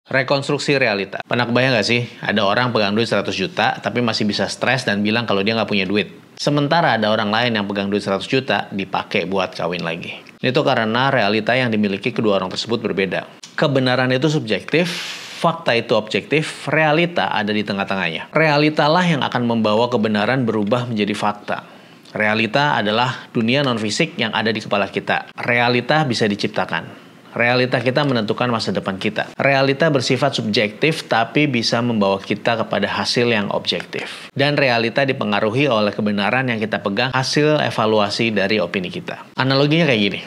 Rekonstruksi realita. Pernah kebayang nggak sih, ada orang pegang duit 100 juta, tapi masih bisa stres dan bilang kalau dia nggak punya duit. Sementara ada orang lain yang pegang duit 100 juta, dipakai buat kawin lagi. Itu karena realita yang dimiliki kedua orang tersebut berbeda. Kebenaran itu subjektif, fakta itu objektif, realita ada di tengah-tengahnya. Realitalah yang akan membawa kebenaran berubah menjadi fakta. Realita adalah dunia non-fisik yang ada di kepala kita. Realita bisa diciptakan. Realita kita menentukan masa depan kita. Realita bersifat subjektif tapi bisa membawa kita kepada hasil yang objektif. Dan realita dipengaruhi oleh kebenaran yang kita pegang, hasil evaluasi dari opini kita. Analoginya kayak gini.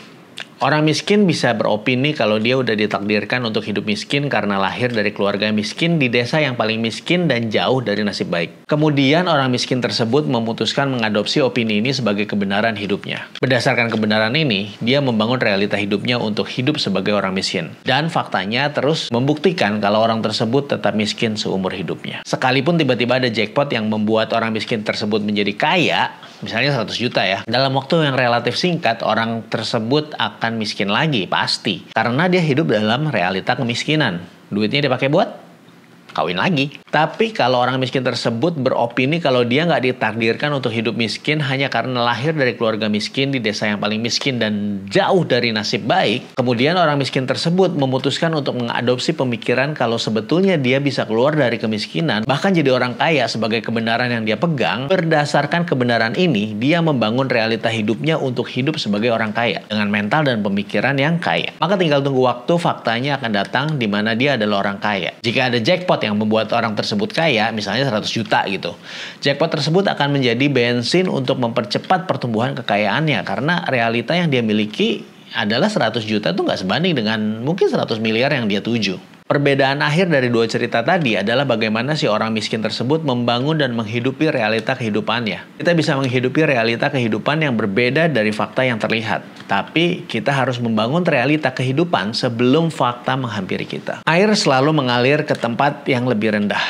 Orang miskin bisa beropini kalau dia udah ditakdirkan untuk hidup miskin karena lahir dari keluarga miskin di desa yang paling miskin dan jauh dari nasib baik. Kemudian orang miskin tersebut memutuskan mengadopsi opini ini sebagai kebenaran hidupnya. Berdasarkan kebenaran ini, dia membangun realita hidupnya untuk hidup sebagai orang miskin. Dan faktanya terus membuktikan kalau orang tersebut tetap miskin seumur hidupnya. Sekalipun tiba-tiba ada jackpot yang membuat orang miskin tersebut menjadi kaya, misalnya 100 juta ya, dalam waktu yang relatif singkat, orang tersebut akan miskin lagi, pasti. Karena dia hidup dalam realita kemiskinan. Duitnya dipakai buat kawin lagi. Tapi kalau orang miskin tersebut beropini kalau dia nggak ditakdirkan untuk hidup miskin hanya karena lahir dari keluarga miskin di desa yang paling miskin dan jauh dari nasib baik, kemudian orang miskin tersebut memutuskan untuk mengadopsi pemikiran kalau sebetulnya dia bisa keluar dari kemiskinan, bahkan jadi orang kaya sebagai kebenaran yang dia pegang. Berdasarkan kebenaran ini, dia membangun realita hidupnya untuk hidup sebagai orang kaya dengan mental dan pemikiran yang kaya. Maka tinggal tunggu waktu faktanya akan datang di mana dia adalah orang kaya. Jika ada jackpot yang membuat orang tersebut kaya, misalnya 100 juta gitu. Jackpot tersebut akan menjadi bensin untuk mempercepat pertumbuhan kekayaannya karena realita yang dia miliki adalah 100 juta itu nggak sebanding dengan mungkin 100 miliar yang dia tuju. Perbedaan akhir dari dua cerita tadi adalah bagaimana si orang miskin tersebut membangun dan menghidupi realita kehidupannya. Kita bisa menghidupi realita kehidupan yang berbeda dari fakta yang terlihat. Tapi kita harus membangun realita kehidupan sebelum fakta menghampiri kita. Air selalu mengalir ke tempat yang lebih rendah.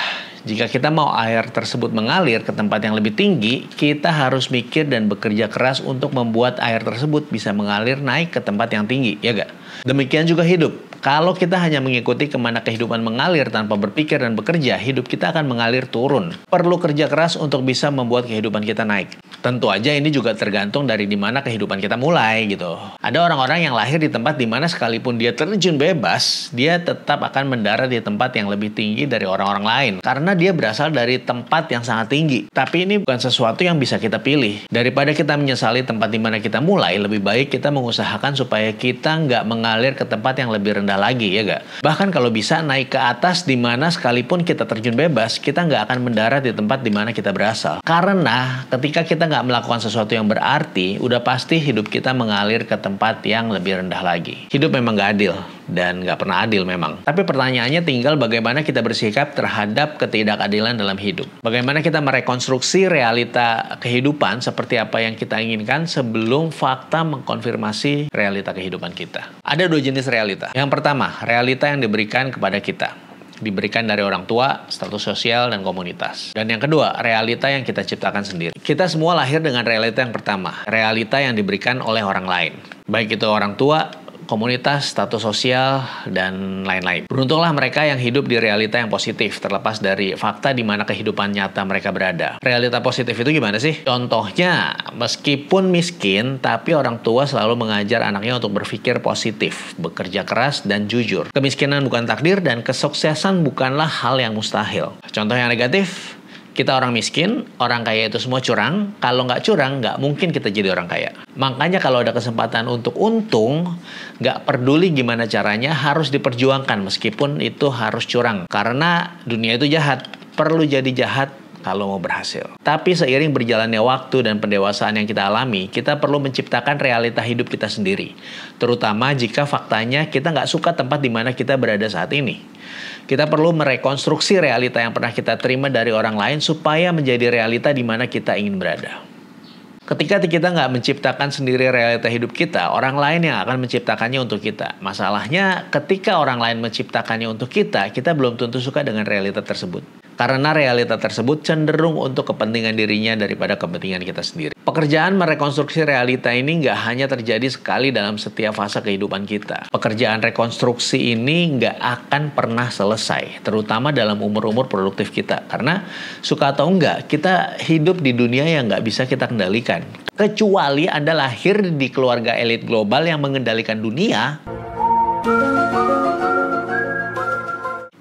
Jika kita mau air tersebut mengalir ke tempat yang lebih tinggi, kita harus mikir dan bekerja keras untuk membuat air tersebut bisa mengalir naik ke tempat yang tinggi, ya gak? Demikian juga hidup. Kalau kita hanya mengikuti kemana kehidupan mengalir tanpa berpikir dan bekerja, hidup kita akan mengalir turun. Perlu kerja keras untuk bisa membuat kehidupan kita naik. Tentu aja ini juga tergantung dari dimana kehidupan kita mulai gitu. Ada orang-orang yang lahir di tempat dimana sekalipun dia terjun bebas, dia tetap akan mendarat di tempat yang lebih tinggi dari orang-orang lain. Karena dia berasal dari tempat yang sangat tinggi. Tapi ini bukan sesuatu yang bisa kita pilih. Daripada kita menyesali tempat dimana kita mulai, lebih baik kita mengusahakan supaya kita nggak mengalir ke tempat yang lebih rendah lagi, ya gak? Bahkan kalau bisa naik ke atas di mana sekalipun kita terjun bebas, kita nggak akan mendarat di tempat di mana kita berasal. Karena ketika kita nggak melakukan sesuatu yang berarti, udah pasti hidup kita mengalir ke tempat yang lebih rendah lagi. Hidup memang nggak adil dan nggak pernah adil memang. Tapi pertanyaannya tinggal bagaimana kita bersikap terhadap ketidakadilan dalam hidup. Bagaimana kita merekonstruksi realita kehidupan seperti apa yang kita inginkan sebelum fakta mengkonfirmasi realita kehidupan kita. Ada dua jenis realita. Yang pertama, realita yang diberikan kepada kita. Diberikan dari orang tua, status sosial, dan komunitas. Dan yang kedua, realita yang kita ciptakan sendiri. Kita semua lahir dengan realita yang pertama. Realita yang diberikan oleh orang lain. Baik itu orang tua, komunitas, status sosial, dan lain-lain. Beruntunglah mereka yang hidup di realita yang positif, terlepas dari fakta di mana kehidupan nyata mereka berada. Realita positif itu gimana sih? Contohnya, meskipun miskin, tapi orang tua selalu mengajar anaknya untuk berpikir positif, bekerja keras, dan jujur. Kemiskinan bukan takdir, dan kesuksesan bukanlah hal yang mustahil. Contoh yang negatif, kita orang miskin, orang kaya itu semua curang. Kalau nggak curang, nggak mungkin kita jadi orang kaya. Makanya kalau ada kesempatan untuk untung, nggak peduli gimana caranya, harus diperjuangkan meskipun itu harus curang. Karena dunia itu jahat, perlu jadi jahat kalau mau berhasil. Tapi seiring berjalannya waktu dan pendewasaan yang kita alami, kita perlu menciptakan realita hidup kita sendiri. Terutama jika faktanya kita nggak suka tempat di mana kita berada saat ini. Kita perlu merekonstruksi realita yang pernah kita terima dari orang lain supaya menjadi realita di mana kita ingin berada. Ketika kita nggak menciptakan sendiri realita hidup kita, orang lain yang akan menciptakannya untuk kita. Masalahnya, ketika orang lain menciptakannya untuk kita belum tentu suka dengan realita tersebut. Karena realita tersebut cenderung untuk kepentingan dirinya daripada kepentingan kita sendiri. Pekerjaan merekonstruksi realita ini nggak hanya terjadi sekali dalam setiap fase kehidupan kita. Pekerjaan rekonstruksi ini nggak akan pernah selesai, terutama dalam umur-umur produktif kita. Karena suka atau enggak, kita hidup di dunia yang nggak bisa kita kendalikan. Kecuali Anda lahir di keluarga elit global yang mengendalikan dunia,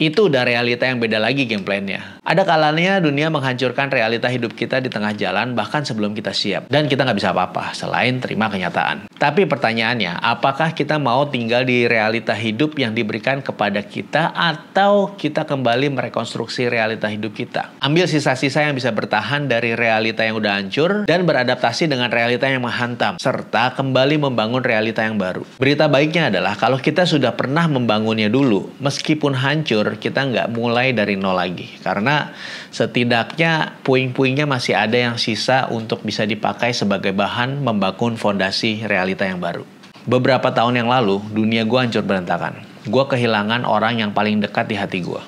itu udah realita yang beda lagi game plan-nya. Ada kalanya dunia menghancurkan realita hidup kita di tengah jalan bahkan sebelum kita siap. Dan kita nggak bisa apa-apa selain terima kenyataan. Tapi pertanyaannya, apakah kita mau tinggal di realita hidup yang diberikan kepada kita atau kita kembali merekonstruksi realita hidup kita? Ambil sisa-sisa yang bisa bertahan dari realita yang udah hancur dan beradaptasi dengan realita yang menghantam. Serta kembali membangun realita yang baru. Berita baiknya adalah kalau kita sudah pernah membangunnya dulu, meskipun hancur, kita nggak mulai dari nol lagi. Karena setidaknya puing-puingnya masih ada yang sisa untuk bisa dipakai sebagai bahan membangun fondasi realita yang baru. Beberapa tahun yang lalu, dunia gue hancur berantakan. Gue kehilangan orang yang paling dekat di hati gue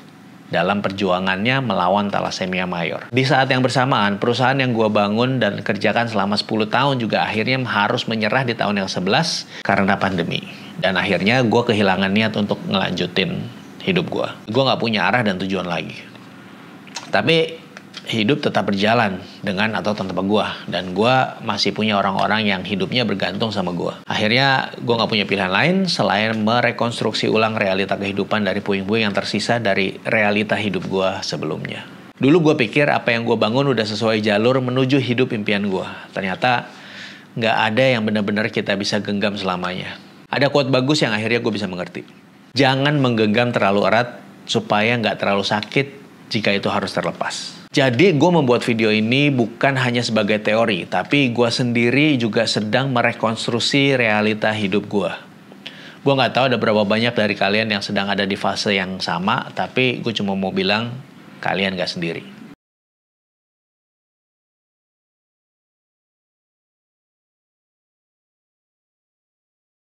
dalam perjuangannya melawan thalassemia mayor. Di saat yang bersamaan, perusahaan yang gue bangun dan kerjakan selama 10 tahun juga akhirnya harus menyerah di tahun yang 11 karena pandemi. Dan akhirnya gue kehilangan niat untuk ngelanjutin hidup gue. Gue gak punya arah dan tujuan lagi. Tapi hidup tetap berjalan dengan atau tanpa gue. Dan gue masih punya orang-orang yang hidupnya bergantung sama gue. Akhirnya gue gak punya pilihan lain selain merekonstruksi ulang realita kehidupan dari puing-puing yang tersisa dari realita hidup gue sebelumnya. Dulu gue pikir apa yang gue bangun udah sesuai jalur menuju hidup impian gue. Ternyata gak ada yang benar-benar kita bisa genggam selamanya. Ada quote bagus yang akhirnya gue bisa mengerti. Jangan menggenggam terlalu erat supaya nggak terlalu sakit jika itu harus terlepas. Jadi gue membuat video ini bukan hanya sebagai teori, tapi gue sendiri juga sedang merekonstruksi realita hidup gue. Gue nggak tahu ada berapa banyak dari kalian yang sedang ada di fase yang sama, tapi gue cuma mau bilang kalian nggak sendiri.